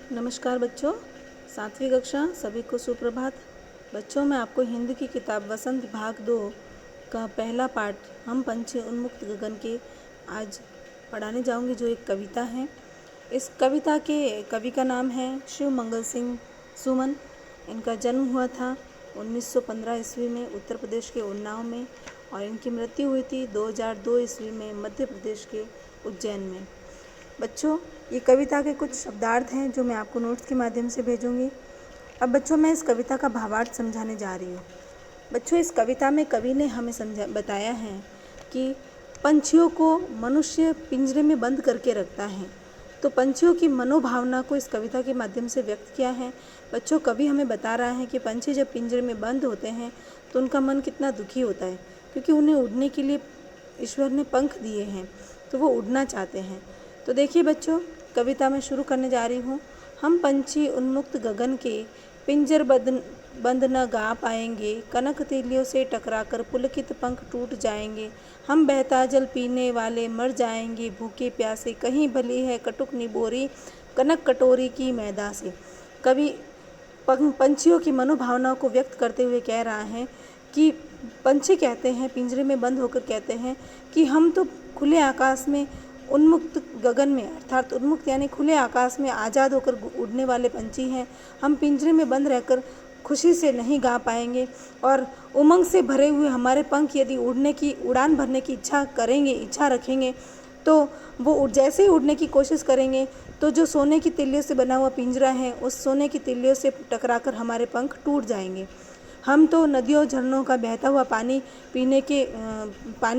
नमस्कार बच्चों, 7वीं कक्षा सभी को सुप्रभात। बच्चों, मैं आपको हिंदी की किताब वसंत भाग 2 का पहला पाठ हम पंछी उन्मुक्त गगन के आज पढ़ाने जाऊंगी, जो एक कविता है। इस कविता के कवि का नाम है शिव मंगल सिंह सुमन। इनका जन्म हुआ था 1915 ईस्वी में उत्तर प्रदेश के उन्नाव में, और इनकी मृत्यु हुई थी 2002 ईस्वी में मध्य प्रदेश के उज्जैन में। बच्चों, ये कविता के कुछ शब्दार्थ हैं जो मैं आपको नोट्स के माध्यम से भेजूंगी। अब बच्चों, मैं इस कविता का भावार्थ समझाने जा रही हूँ। बच्चों, इस कविता में कवि ने हमें बताया है कि पंछियों को मनुष्य पिंजरे में बंद करके रखता है, तो पंछियों की मनोभावना को इस कविता के माध्यम से व्यक्त किया है। बच्चों, कवि हमें बता रहा है कि पंछी जब पिंजरे में बंद होते हैं तो उनका मन कितना दुखी होता है, क्योंकि उन्हें उड़ने के लिए ईश्वर ने पंख दिए हैं, तो वो उड़ना चाहते हैं। तो देखिए बच्चों, कविता में शुरू करने जा रही हूँ। हम पंछी उन्मुक्त गगन के पिंजर बंद न गा पाएंगे, कनक तीलियों से टकराकर पुलकित पंख टूट जाएंगे। हम बहता जल पीने वाले मर जाएंगे भूखे प्यासे, कहीं भली है कटुक निबोरी कनक कटोरी की मैदा से। कवि पंछियों की मनोभावना को व्यक्त करते हुए कह रहा है कि पंछी कहते हैं, पिंजरे में बंद होकर कहते हैं कि हम तो खुले आकाश में उन्मुक्त गगन में, अर्थात उन्मुक्त यानी खुले आकाश में आज़ाद होकर उड़ने वाले पंछी हैं। हम पिंजरे में बंद रहकर खुशी से नहीं गा पाएंगे, और उमंग से भरे हुए हमारे पंख यदि उड़ने की उड़ान भरने की इच्छा रखेंगे, तो वो जैसे ही उड़ने की कोशिश करेंगे तो जो सोने की तिल्लियों से बना हुआ पिंजरा है, उस सोने की तिल्लियों से टकराकर हमारे पंख टूट जाएंगे। हम तो नदियों झरनों का बहता हुआ पानी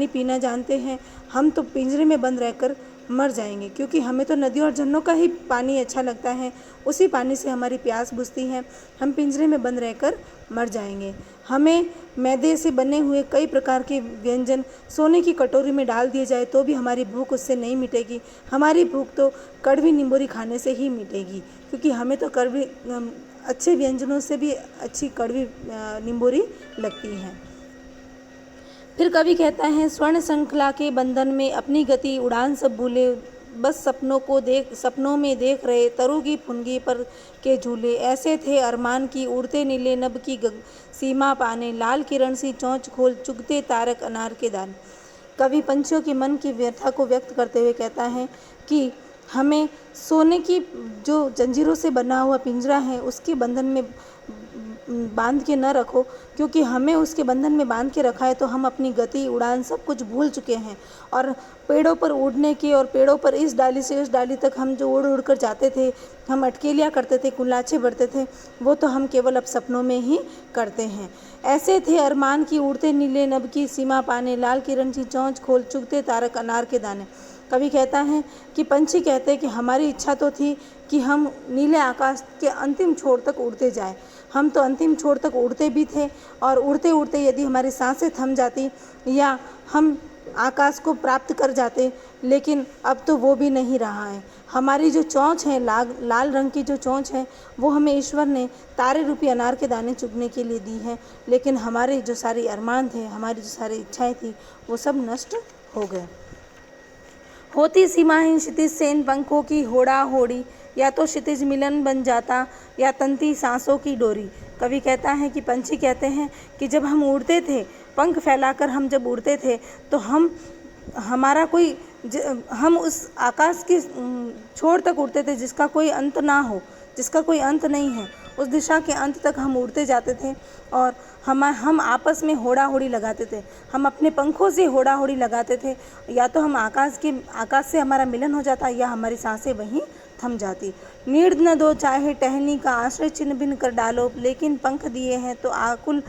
पीना जानते हैं। हम तो पिंजरे में बंद रहकर मर जाएंगे, क्योंकि हमें तो नदियों और झरनों का ही पानी अच्छा लगता है, उसी पानी से हमारी प्यास बुझती है। हम पिंजरे में बंद रहकर मर जाएंगे। हमें मैदे से बने हुए कई प्रकार के व्यंजन सोने की कटोरी में डाल दिए जाए तो भी हमारी भूख उससे नहीं मिटेगी। हमारी भूख तो कड़वी निंबोरी खाने से ही मिटेगी, क्योंकि हमें तो अच्छे व्यंजनों से भी अच्छी कड़वी निंबोरी लगती है। फिर कवि कहता है, स्वर्ण श्रृंखला के बंधन में अपनी गति उड़ान सब भूले, बस सपनों में देख रहे तरु की फुनगी पर के झूले। ऐसे थे अरमान की उड़ते नीले नभ की सीमा पाने, लाल किरण सी चोंच खोल चुगते तारक अनार के दान। कवि पंछियों के मन की व्यथा को व्यक्त करते हुए कहता है कि हमें सोने की जो जंजीरों से बना हुआ पिंजरा है उसके बंधन में बांध के न रखो, क्योंकि हमें उसके बंधन में बांध के रखा है तो हम अपनी गति उड़ान सब कुछ भूल चुके हैं। और पेड़ों पर उड़ने की, और पेड़ों पर इस डाली से उस डाली तक हम जो उड़ उड़ कर जाते थे, हम अटकेलियाँ करते थे, कुलाचे बढ़ते थे, वो तो हम केवल अब सपनों में ही करते हैं। ऐसे थे अरमान की उड़ते नीले नभ की सीमा पाने, लाल किरण की चोंच खोल चुगते तारक अनार के दाने। कवि कहता है कि पंछी कहते हैं कि हमारी इच्छा तो थी कि हम नीले आकाश के अंतिम छोर तक उड़ते जाएं। हम तो अंतिम छोर तक उड़ते भी थे, और उड़ते उड़ते यदि हमारी सांसें थम जाती या हम आकाश को प्राप्त कर जाते, लेकिन अब तो वो भी नहीं रहा है। हमारी जो चोंच है, लाल रंग की जो चोंच है, वो हमें ईश्वर ने तारे रूपी अनार के दाने चुगने के लिए दी है, लेकिन हमारे जो सारे अरमान थे, हमारी जो सारी इच्छाएं थी, वो सब नष्ट हो गए। होती सीमाहीन क्षितिज से इन पंखों की होड़ा होड़ी, या तो क्षितिज मिलन बन जाता या तंती सांसों की डोरी। कवि कहता है कि पंछी कहते हैं कि जब हम उड़ते थे, पंख फैलाकर हम जब उड़ते थे, तो हम उस आकाश के छोर तक उड़ते थे जिसका कोई अंत ना हो, जिसका कोई अंत नहीं है। उस दिशा के अंत तक हम उड़ते जाते थे, और हम आपस में होड़ा होड़ी लगाते थे। हम अपने पंखों से होड़ा होड़ी लगाते थे, या तो हम आकाश से हमारा मिलन हो जाता, या हमारी सांसें वहीं थम जाती। नीड़ न दो चाहे टहनी का आश्रय छिन्न भिन्न कर डालो, लेकिन पंख दिए हैं तो आकुल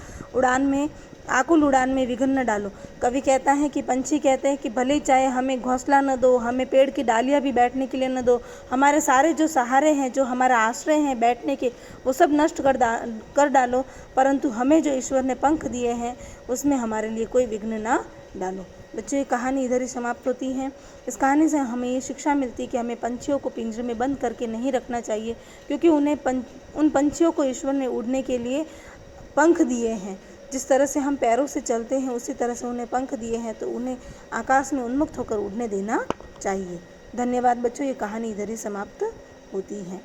उड़ान में विघ्न न डालो। कवि कहता है कि पंछी कहते हैं कि भले चाहे हमें घोंसला न दो, हमें पेड़ की डालियाँ भी बैठने के लिए न दो, हमारे सारे जो सहारे हैं, जो हमारा आश्रय हैं बैठने के, वो सब नष्ट कर डालो, परंतु हमें जो ईश्वर ने पंख दिए हैं उसमें हमारे लिए कोई विघ्न ना डालो। बच्चों, ये कहानी इधर ही समाप्त होती है। इस कहानी से हमें ये शिक्षा मिलती है कि हमें पंछियों को पिंजरे में बंद करके नहीं रखना चाहिए, क्योंकि उन पंछियों को ईश्वर ने उड़ने के लिए पंख दिए हैं। जिस तरह से हम पैरों से चलते हैं, उसी तरह से उन्हें पंख दिए हैं, तो उन्हें आकाश में उन्मुक्त होकर उड़ने देना चाहिए। धन्यवाद बच्चों, ये कहानी इधर ही समाप्त होती है।